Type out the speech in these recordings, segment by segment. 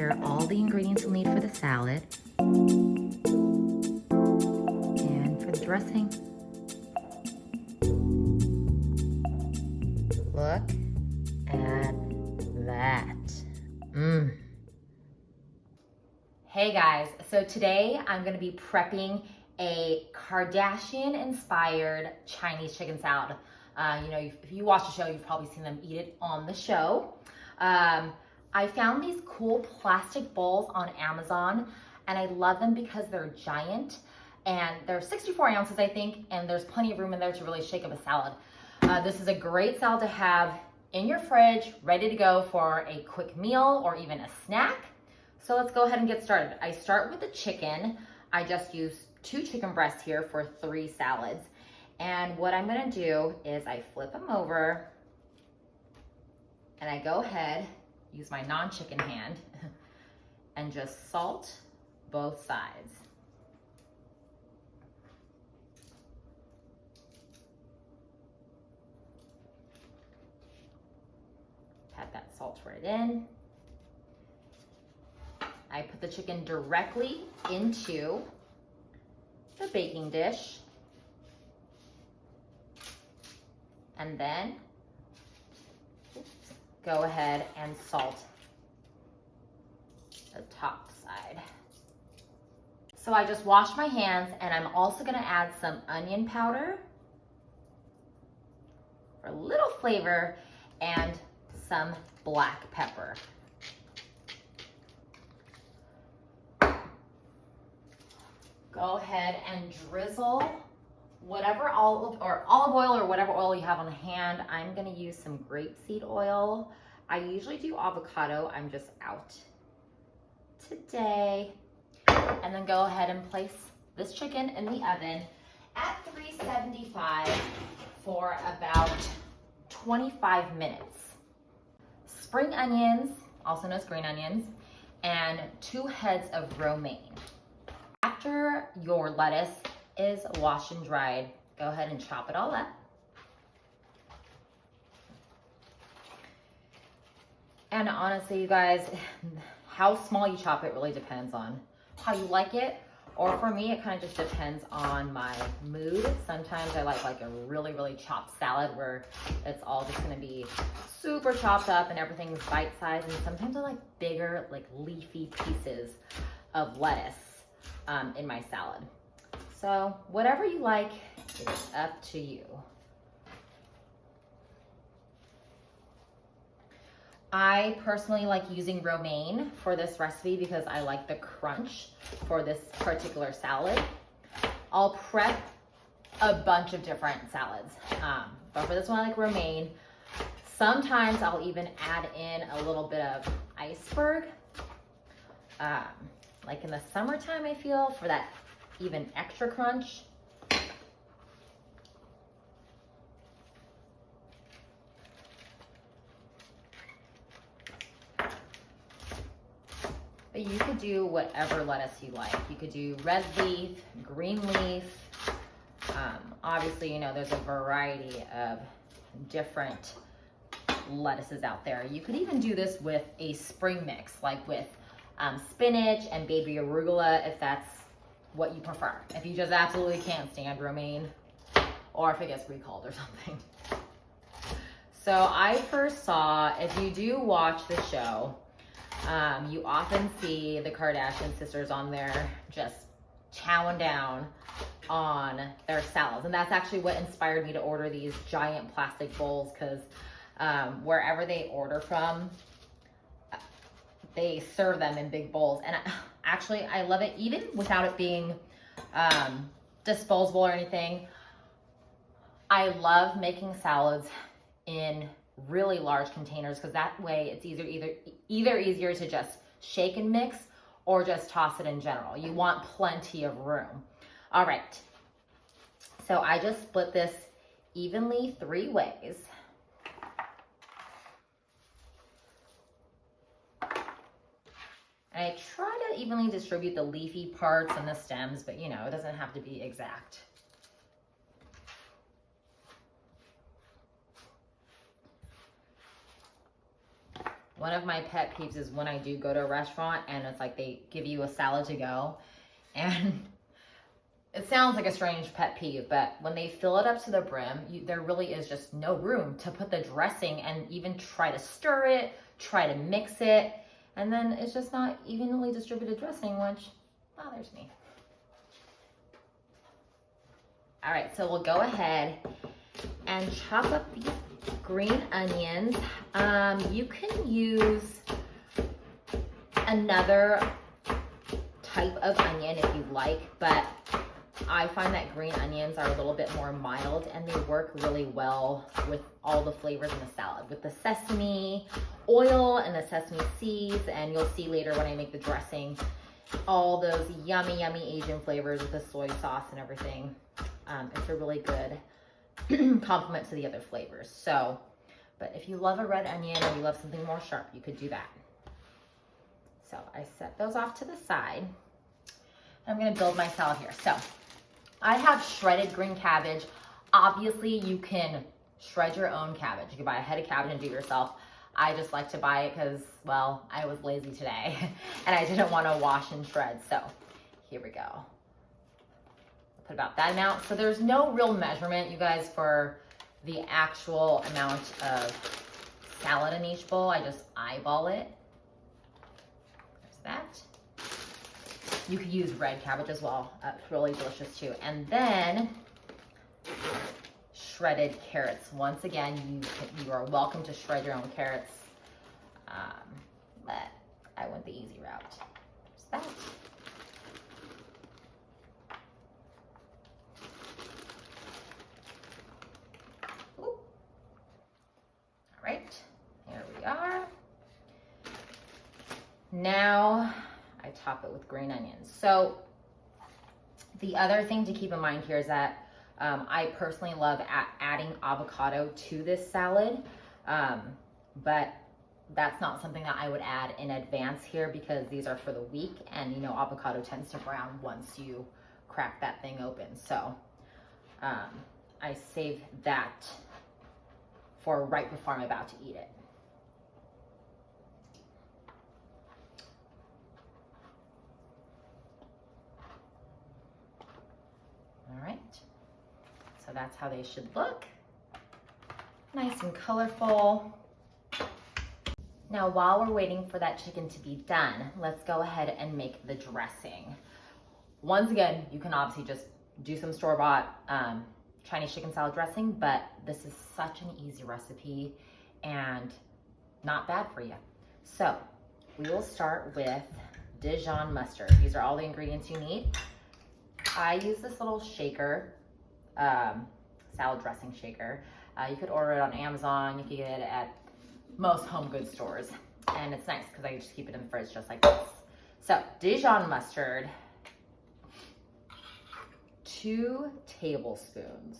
here are all the ingredients you'll need for the salad. And for the dressing, look at that. Hey guys, so today I'm gonna be prepping a Kardashian-inspired Chinese chicken salad. If you watch the show, you've probably seen them eat it on the show. I found these cool plastic bowls on Amazon, and I love them because they're giant, and they're 64 ounces, I think, and there's plenty of room in there to really shake up a salad. This is a great salad to have in your fridge, ready to go for a quick meal or even a snack. So let's go ahead and get started. I start with the chicken. I just use 2 chicken breasts here for 3 salads. And what I'm gonna do is I flip them over and I go ahead, use my non-chicken hand, and just salt both sides. Pat that salt right in. I put the chicken directly into the baking dish. And then go ahead and salt the top side. So I just washed my hands, and I'm also gonna add some onion powder for a little flavor and some black pepper. Go ahead and drizzle whatever olive oil or whatever oil you have on hand. I'm gonna use some grapeseed oil. I usually do avocado. I'm just out today. And then go ahead and place this chicken in the oven at 375 for about 25 minutes. Spring onions, also known as green onions, and 2 heads of romaine. After your lettuce is washed and dried, go ahead and chop it all up. And honestly, you guys, how small you chop it really depends on how you like it. Or for me, it kind of just depends on my mood. Sometimes I like a really, really chopped salad where it's all just gonna be super chopped up and everything's bite-sized. And sometimes I like bigger, like leafy pieces of lettuce in my salad. So whatever you like, it's up to you. I personally like using romaine for this recipe because I like the crunch for this particular salad. I'll prep a bunch of different salads, but for this one I like romaine. Sometimes I'll even add in a little bit of iceberg. Like in the summertime, I feel, for that even extra crunch. But you could do whatever lettuce you like. You could do red leaf, green leaf. Obviously, there's a variety of different lettuces out there. You could even do this with a spring mix, like with spinach and baby arugula, if that's what you prefer. If you just absolutely can't stand romaine, or if it gets recalled or something. So I first saw, if you do watch the show, you often see the Kardashian sisters on there just chowing down on their salads. And that's actually what inspired me to order these giant plastic bowls, because wherever they order from, they serve them in big bowls. And I love it, even without it being disposable or anything. I love making salads in really large containers, because that way it's either easier to just shake and mix or just toss it in general. You want plenty of room. All right, so I just split this evenly 3 ways. And I try to evenly distribute the leafy parts and the stems, but it doesn't have to be exact. One of my pet peeves is when I do go to a restaurant and it's like they give you a salad to go, and it sounds like a strange pet peeve, but when they fill it up to the brim, there really is just no room to put the dressing and even try to stir it, try to mix it, and then it's just not evenly distributed dressing, which bothers me. All right, so we'll go ahead and chop up these green onions. You can use another type of onion if you like, but I find that green onions are a little bit more mild and they work really well with all the flavors in the salad, with the sesame oil and the sesame seeds, and you'll see later when I make the dressing, all those yummy, yummy Asian flavors with the soy sauce and everything. It's a really good complement to the other flavors. So, but if you love a red onion or you love something more sharp, you could do that. So I set those off to the side. I'm gonna build my salad here. So I have shredded green cabbage. Obviously you can shred your own cabbage. You can buy a head of cabbage and do it yourself. I just like to buy it because, well, I was lazy today and I didn't want to wash and shred. So here we go. Put about that amount. So there's no real measurement, you guys, for the actual amount of salad in each bowl. I just eyeball it. There's that. You could use red cabbage as well. It's really delicious too. And then shredded carrots. Once again, you are welcome to shred your own carrots, but I went the easy route. There's that. All right, here we are. Now I top it with green onions. So the other thing to keep in mind here is that I personally love adding avocado to this salad, but that's not something that I would add in advance here because these are for the week, and you know avocado tends to brown once you crack that thing open. So I save that for right before I'm about to eat it. All right, so that's how they should look. Nice and colorful. Now, while we're waiting for that chicken to be done, let's go ahead and make the dressing. Once again, you can obviously just do some store-bought Chinese chicken salad dressing, but this is such an easy recipe and not bad for you. So we will start with Dijon mustard. These are all the ingredients you need. I use this little shaker, salad dressing shaker. You could order it on Amazon. You can get it at most home goods stores. And it's nice because I just keep it in the fridge just like this. So Dijon mustard, 2 tablespoons.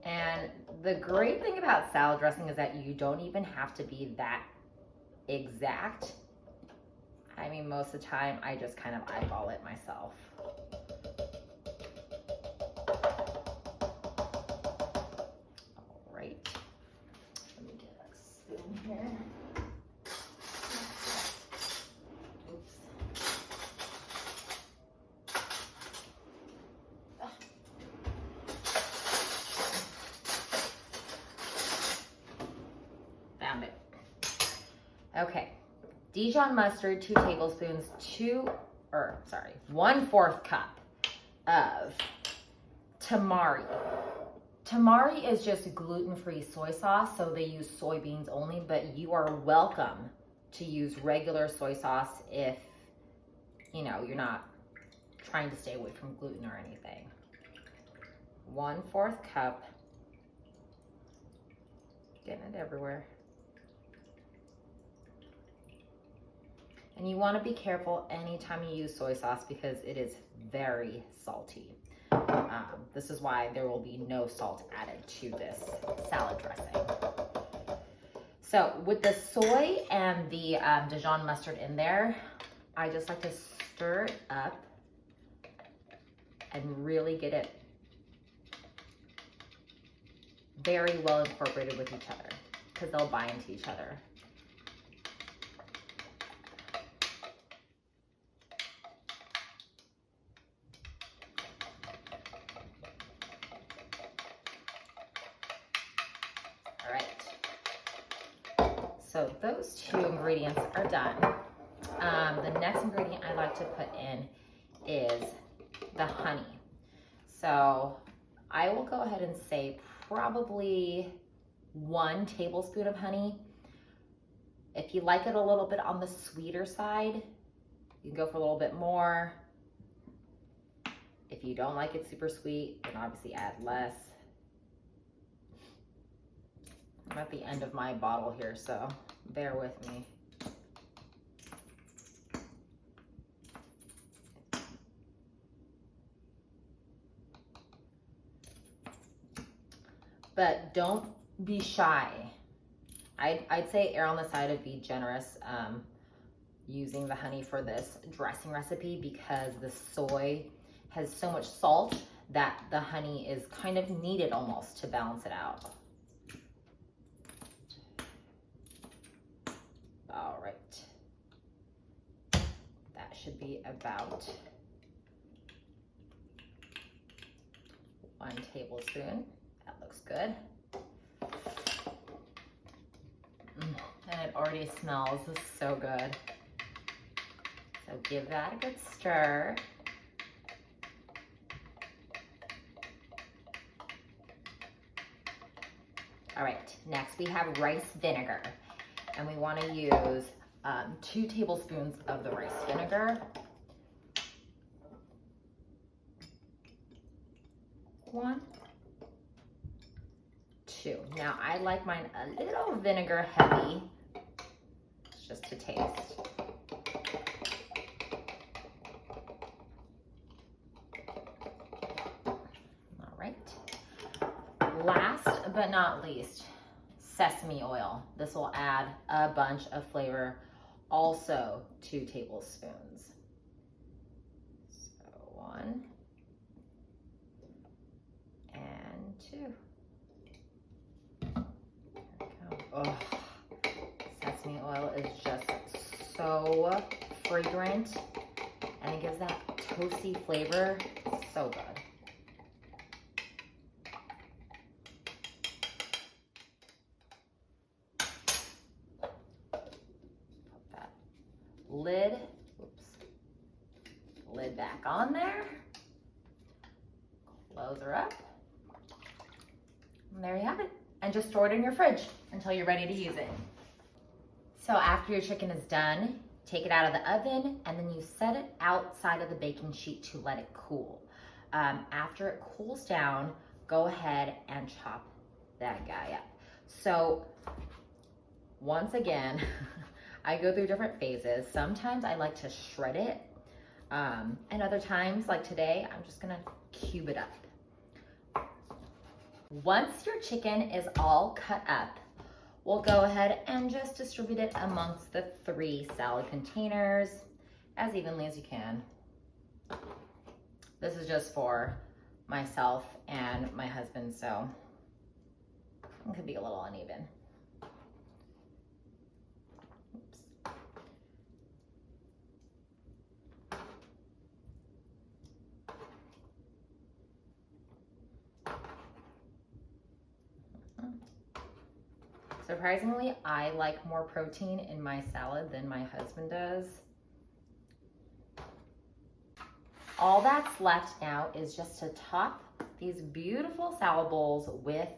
And the great thing about salad dressing is that you don't even have to be that exact. I mean, most of the time I just kind of eyeball it myself. All right, let me get a spoon here. Oops. Found it. Okay. Dijon mustard, 2 tablespoons, 1/4 cup of tamari. Tamari is just gluten-free soy sauce, so they use soybeans only, but you are welcome to use regular soy sauce if, you know, you're not trying to stay away from gluten or anything. 1/4 cup. Getting it everywhere. And you want to be careful anytime you use soy sauce because it is very salty. This is why there will be no salt added to this salad dressing. So with the soy and the Dijon mustard in there, I just like to stir it up and really get it very well incorporated with each other because they'll bind to each other. All right, so those two ingredients are done. The next ingredient I like to put in is the honey. So I will go ahead and say probably 1 tablespoon of honey. If you like it a little bit on the sweeter side, you can go for a little bit more. If you don't like it super sweet, then obviously add less. I'm at the end of my bottle here, so bear with me. But don't be shy. I'd say err on the side of be generous using the honey for this dressing recipe because the soy has so much salt that the honey is kind of needed almost to balance it out. All right. That should be about 1 tablespoon. That looks good. And it already smells so good. So give that a good stir. All right, next we have rice vinegar. And we want to use 2 tablespoons of the rice vinegar. 1, 2. Now I like mine a little vinegar heavy, just to taste. All right. Last but not least, sesame oil. This will add a bunch of flavor. Also 2 tablespoons. So 1 and 2. Oh, sesame oil is just so fragrant and it gives that toasty flavor. So good. Put that lid back on there. Close her up. And there you have it. And just store it in your fridge until you're ready to use it. So after your chicken is done, take it out of the oven and then you set it outside of the baking sheet to let it cool. After it cools down, go ahead and chop that guy up. So once again, I go through different phases. Sometimes I like to shred it. And other times, like today, I'm just gonna cube it up. Once your chicken is all cut up, we'll go ahead and just distribute it amongst the 3 salad containers as evenly as you can. This is just for myself and my husband, so it could be a little uneven. Oops. Surprisingly, I like more protein in my salad than my husband does. All that's left now is just to top these beautiful salad bowls with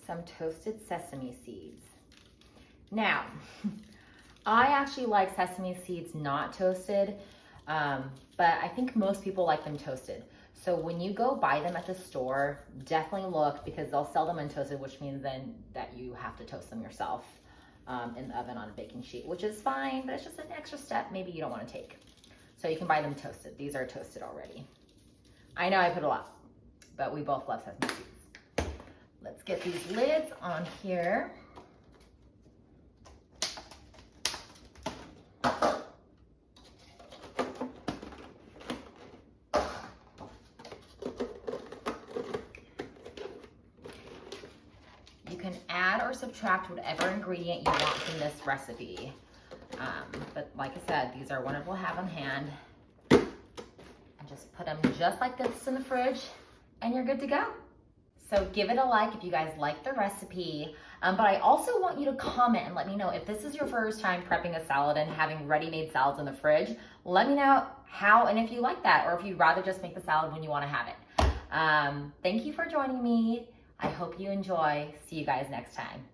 some toasted sesame seeds. Now, I actually like sesame seeds not toasted, but I think most people like them toasted. So when you go buy them at the store, definitely look because they'll sell them untoasted, which means then that you have to toast them yourself in the oven on a baking sheet, which is fine, but it's just an extra step maybe you don't want to take. So you can buy them toasted. These are toasted already. I know I put a lot, but we both love sesame seeds. Let's get these lids on here. or subtract whatever ingredient you want from this recipe. But like I said, these are wonderful to have on hand. And just put them just like this in the fridge and you're good to go. So give it a like if you guys like the recipe. But I also want you to comment and let me know if this is your first time prepping a salad and having ready-made salads in the fridge. Let me know how and if you like that, or if you'd rather just make the salad when you want to have it. Thank you for joining me. I hope you enjoy. See you guys next time.